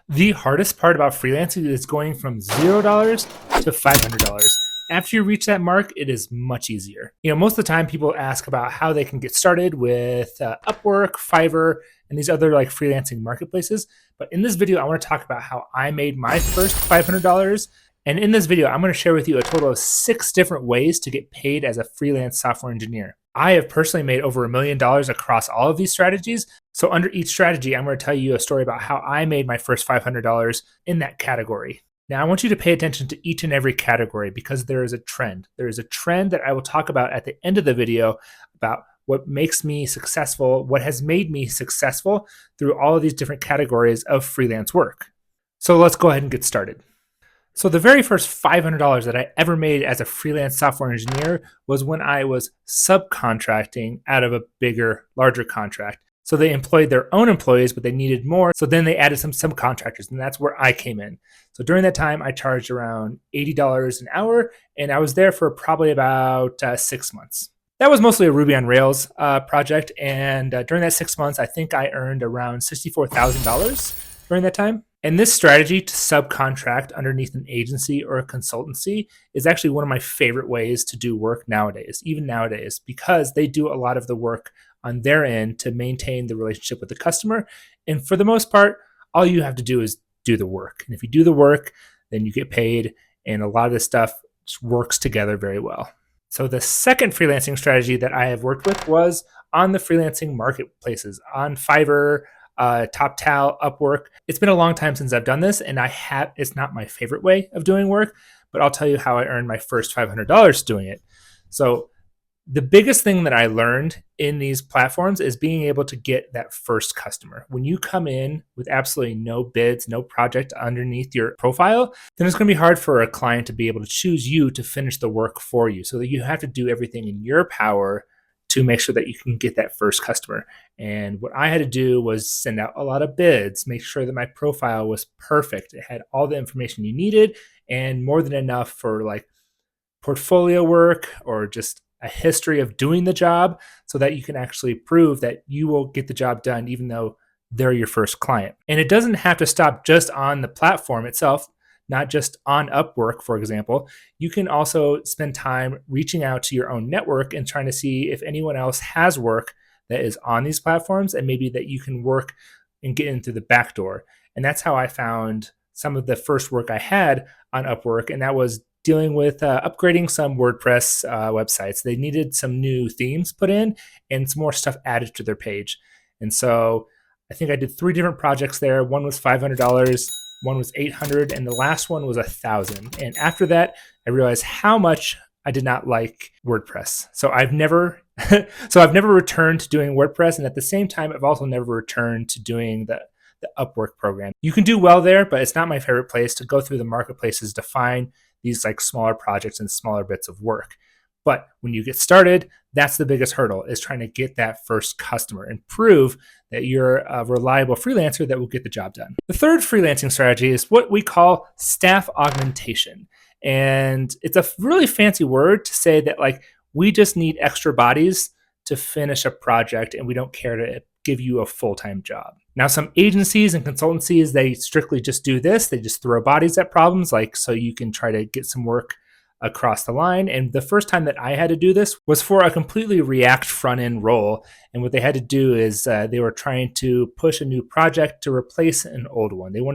The hardest part about freelancing is going from $0 to $500. After you reach that mark, it is much easier. Most of the time people ask about how they can get started with Upwork, Fiverr, and these other like freelancing marketplaces. But in this video, I want to talk about how I made my first $500. And in this video, I'm going to share with you a total of 6 different ways to get paid as a freelance software engineer. I have personally made over $1 million across all of these strategies. So under each strategy, I'm going to tell you a story about how I made my first $500 in that category. Now, I want you to pay attention to each and every category because there is a trend. There is a trend that I will talk about at the end of the video about what makes me successful, what has made me successful through all of these different categories of freelance work. So let's go ahead and get started. So the very first $500 that I ever made as a freelance software engineer was when I was subcontracting out of a larger contract. So they employed their own employees, but they needed more. So then they added some subcontractors, and that's where I came in. So during that time, I charged around $80 an hour, and I was there for probably about 6 months. That was mostly a Ruby on Rails project, and during that 6 months, I think I earned around $64,000 during that time. And this strategy to subcontract underneath an agency or a consultancy is actually one of my favorite ways to do work nowadays, even nowadays, because they do a lot of the work on their end to maintain the relationship with the customer. And for the most part, all you have to do is do the work. And if you do the work, then you get paid. And a lot of this stuff just works together very well. So the second freelancing strategy that I have worked with was on the freelancing marketplaces, on Fiverr, Toptal, Upwork. It's been a long time since I've done this, and it's not my favorite way of doing work, but I'll tell you how I earned my first $500 doing it. So the biggest thing that I learned in these platforms is being able to get that first customer. When you come in with absolutely no bids, no project underneath your profile, then it's going to be hard for a client to be able to choose you to finish the work for you. So that you have to do everything in your power to make sure that you can get that first customer. And what I had to do was send out a lot of bids, make sure that my profile was perfect. It had all the information you needed and more than enough for like portfolio work or just a history of doing the job so that you can actually prove that you will get the job done even though they're your first client. And it doesn't have to stop just on the platform itself, not just on Upwork, for example. You can also spend time reaching out to your own network and trying to see if anyone else has work that is on these platforms and maybe that you can work and get in through the back door. And that's how I found some of the first work I had on Upwork, and that was dealing with upgrading some WordPress websites. They needed some new themes put in and some more stuff added to their page. And so I think I did 3 different projects there. One was $500, one was $800, and the last one was $1,000. And after that, I realized how much I did not like WordPress. So I've never returned to doing WordPress, and at the same time, I've also never returned to doing the Upwork program. You can do well there, but it's not my favorite place to go through the marketplaces to find these like smaller projects and smaller bits of work. But when you get started, that's the biggest hurdle, is trying to get that first customer and prove that you're a reliable freelancer that will get the job done. The third freelancing strategy is what we call staff augmentation. And it's a really fancy word to say that like we just need extra bodies to finish a project and we don't care to give you a full-time job. Now, some agencies and consultancies, they strictly just do this. They just throw bodies at problems, like so you can try to get some work across the line. And the first time that I had to do this was for a completely React front-end role. And what they had to do is they were trying to push a new project to replace an old one. It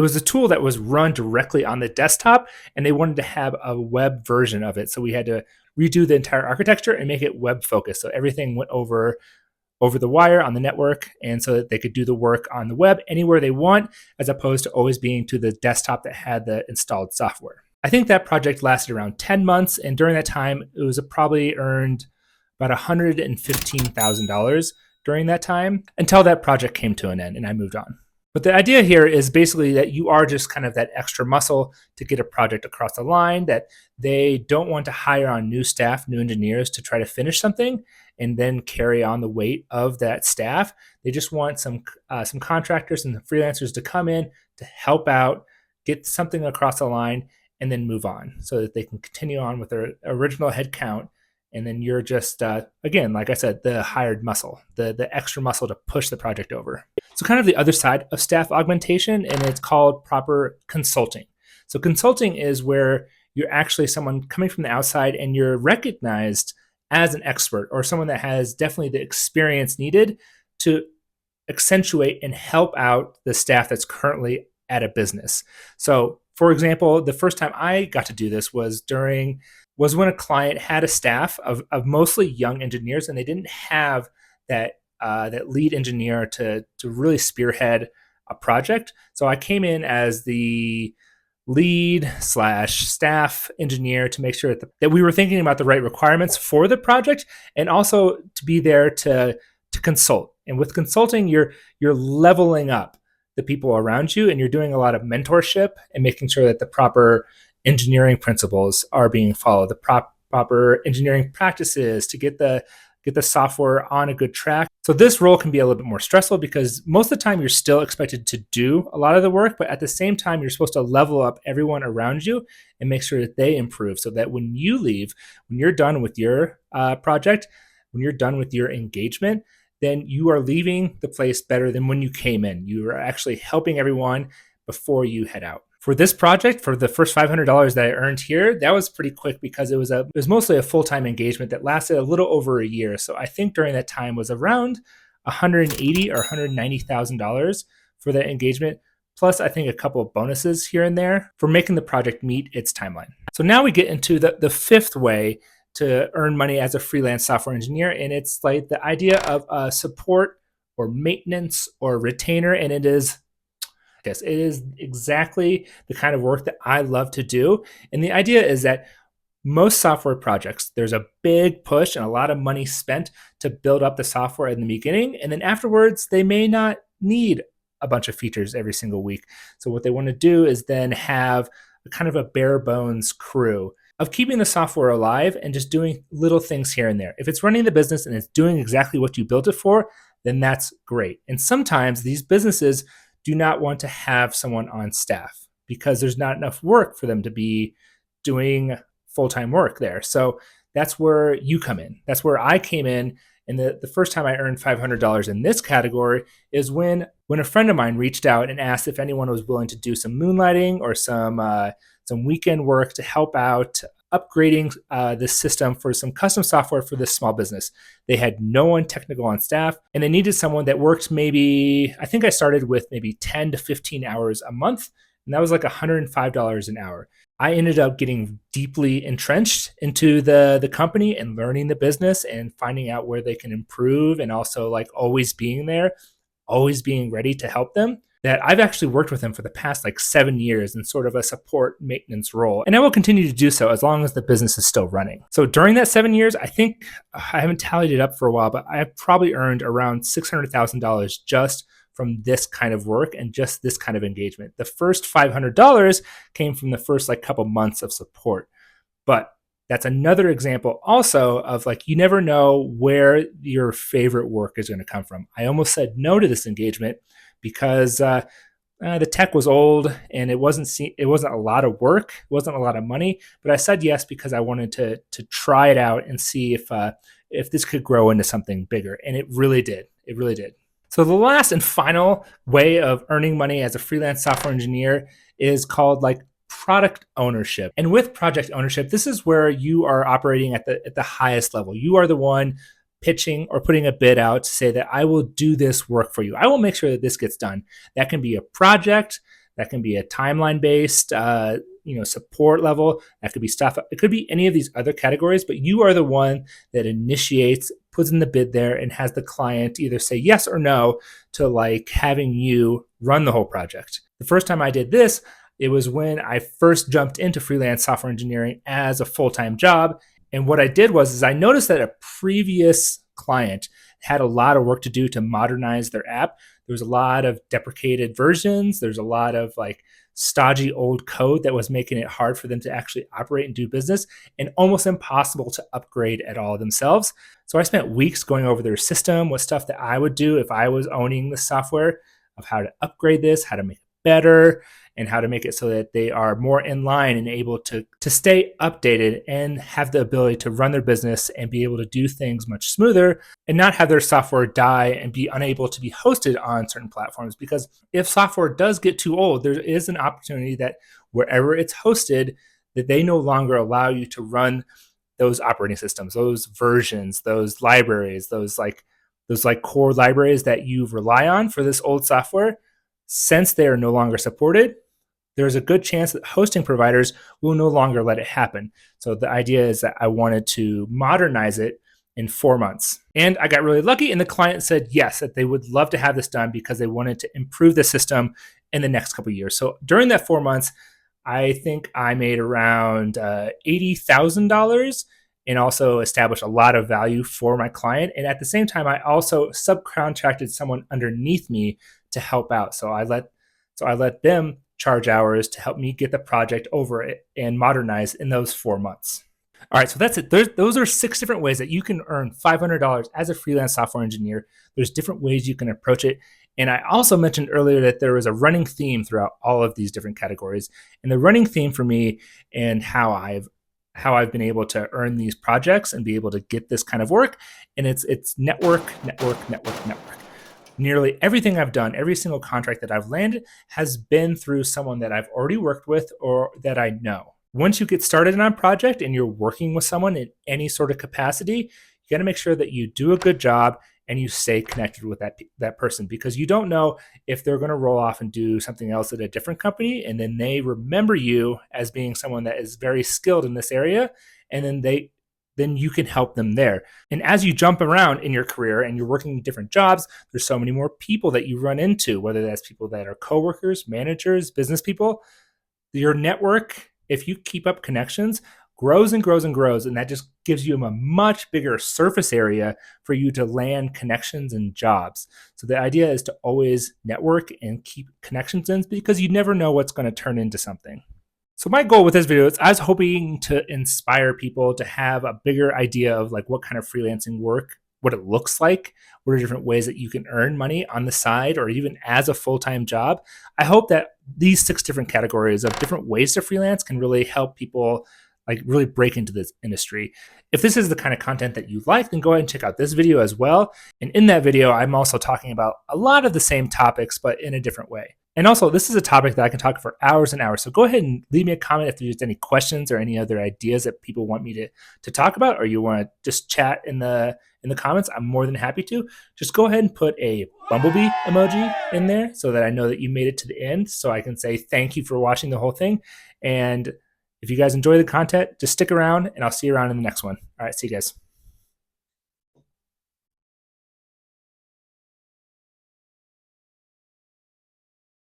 was a tool that was run directly on the desktop, and they wanted to have a web version of it. So we had to redo the entire architecture and make it web focused. So everything went over the wire on the network, and so that they could do the work on the web anywhere they want, as opposed to always being to the desktop that had the installed software. I think that project lasted around 10 months, and during that time, it was probably earned about $115,000 during that time until that project came to an end and I moved on. But the idea here is basically that you are just kind of that extra muscle to get a project across the line, that they don't want to hire on new staff, new engineers to try to finish something and then carry on the weight of that staff. They just want some contractors and freelancers to come in to help out, get something across the line, and then move on so that they can continue on with their original headcount And then you're just, again, like I said, the hired muscle, the extra muscle to push the project over. So kind of the other side of staff augmentation, and it's called proper consulting. So consulting is where you're actually someone coming from the outside and you're recognized as an expert or someone that has definitely the experience needed to accentuate and help out the staff that's currently at a business. So, for example, the first time I got to do this was when a client had a staff of mostly young engineers, and they didn't have that lead engineer to really spearhead a project. So I came in as the lead slash staff engineer to make sure that we were thinking about the right requirements for the project, and also to be there to consult. And with consulting, you're leveling up the people around you, and you're doing a lot of mentorship and making sure that the proper engineering principles are being followed, the proper engineering practices to get the software on a good track. So this role can be a little bit more stressful because most of the time you're still expected to do a lot of the work, but at the same time, you're supposed to level up everyone around you and make sure that they improve so that when you leave, when you're done with your project, when you're done with your engagement, then you are leaving the place better than when you came in. You are actually helping everyone before you head out. For this project, for the first $500 that I earned here, that was pretty quick because it was mostly a full-time engagement that lasted a little over a year. So I think during that time was around $180,000 or $190,000 for that engagement, plus I think a couple of bonuses here and there for making the project meet its timeline. So now we get into the fifth way to earn money as a freelance software engineer, and it's like the idea of support or maintenance or retainer, and it is exactly the kind of work that I love to do. And the idea is that most software projects, there's a big push and a lot of money spent to build up the software in the beginning. And then afterwards, they may not need a bunch of features every single week. So what they want to do is then have kind of a bare bones crew of keeping the software alive and just doing little things here and there. If it's running the business and it's doing exactly what you built it for, then that's great. And sometimes these businesses do not want to have someone on staff because there's not enough work for them to be doing full-time work there. So that's where you come in. That's where I came in. And the first time I earned $500 in this category is when a friend of mine reached out and asked if anyone was willing to do some moonlighting or some weekend work to help out upgrading the system for some custom software for this small business. They had no one technical on staff, and they needed someone that worked I think I started with maybe 10 to 15 hours a month, and that was like $105 an hour. I ended up getting deeply entrenched into the company and learning the business and finding out where they can improve, and also like always being there, always being ready to help them. That I've actually worked with them for the past 7 years in sort of a support maintenance role. And I will continue to do so as long as the business is still running. So during that 7 years, I think I haven't tallied it up for a while, but I have probably earned around $600,000 just from this kind of work and just this kind of engagement. The first $500 came from the first couple months of support. But that's another example also of you never know where your favorite work is going to come from. I almost said no to this engagement because the tech was old and it wasn't a lot of work, it wasn't a lot of money. But I said yes because I wanted to try it out and see if this could grow into something bigger, and it really did. It really did. So the last and final way of earning money as a freelance software engineer is called product ownership. And with project ownership, this is where you are operating at the highest level. You are the one pitching or putting a bid out to say that I will do this work for you. I will make sure that this gets done. That can be a project, that can be a timeline-based, support level. That could be stuff. It could be any of these other categories, but you are the one that initiates, puts in the bid there, and has the client either say yes or no to having you run the whole project. The first time I did this, it was when I first jumped into freelance software engineering as a full-time job. And what I did was I noticed that a previous client had a lot of work to do to modernize their app. There was a lot of deprecated versions. There's a lot of stodgy old code that was making it hard for them to actually operate and do business, and almost impossible to upgrade at all themselves. So I spent weeks going over their system, what stuff that I would do if I was owning the software, of how to upgrade this, how to make it better. and how to make it so that they are more in line and able to stay updated and have the ability to run their business and be able to do things much smoother and not have their software die and be unable to be hosted on certain platforms. Because if software does get too old, there is an opportunity that wherever it's hosted, that they no longer allow you to run those operating systems, those versions, those libraries, those core libraries that you rely on for this old software. Since they are no longer supported, there's a good chance that hosting providers will no longer let it happen. So the idea is that I wanted to modernize it in 4 months. And I got really lucky, and the client said yes, that they would love to have this done because they wanted to improve the system in the next couple of years. So during that 4 months, I think I made around $80,000 and also established a lot of value for my client. And at the same time, I also subcontracted someone underneath me to help out. So I let them charge hours to help me get the project over it and modernize in those 4 months. All right, so that's it. Those are 6 different ways that you can earn $500 as a freelance software engineer. There's different ways you can approach it. And I also mentioned earlier that there was a running theme throughout all of these different categories. And the running theme for me and how I've been able to earn these projects and be able to get this kind of work, and it's network. Nearly everything I've done, every single contract that I've landed has been through someone that I've already worked with or that I know. Once you get started on a project and you're working with someone in any sort of capacity, you got to make sure that you do a good job and you stay connected with that person, because you don't know if they're going to roll off and do something else at a different company, and then they remember you as being someone that is very skilled in this area, and then you can help them there. And as you jump around in your career and you're working different jobs, there's so many more people that you run into, whether that's people that are coworkers, managers, business people. Your network, if you keep up connections, grows and grows and grows, and that just gives you a much bigger surface area for you to land connections and jobs. So the idea is to always network and keep connections in, because you never know what's going to turn into something. So my goal with this video is I was hoping to inspire people to have a bigger idea of like what kind of freelancing work, what it looks like, what are different ways that you can earn money on the side or even as a full-time job. I hope that these 6 different categories of different ways to freelance can really help people like really break into this industry. If this is the kind of content that you like, then go ahead and check out this video as well. And in that video, I'm also talking about a lot of the same topics, but in a different way. And also, this is a topic that I can talk for hours and hours. So go ahead and leave me a comment if there's any questions or any other ideas that people want me to talk about, or you want to just chat in the comments. I'm more than happy to. Just go ahead and put a bumblebee emoji in there so that I know that you made it to the end, so I can say thank you for watching the whole thing. And if you guys enjoy the content, just stick around and I'll see you around in the next one. All right, see you guys.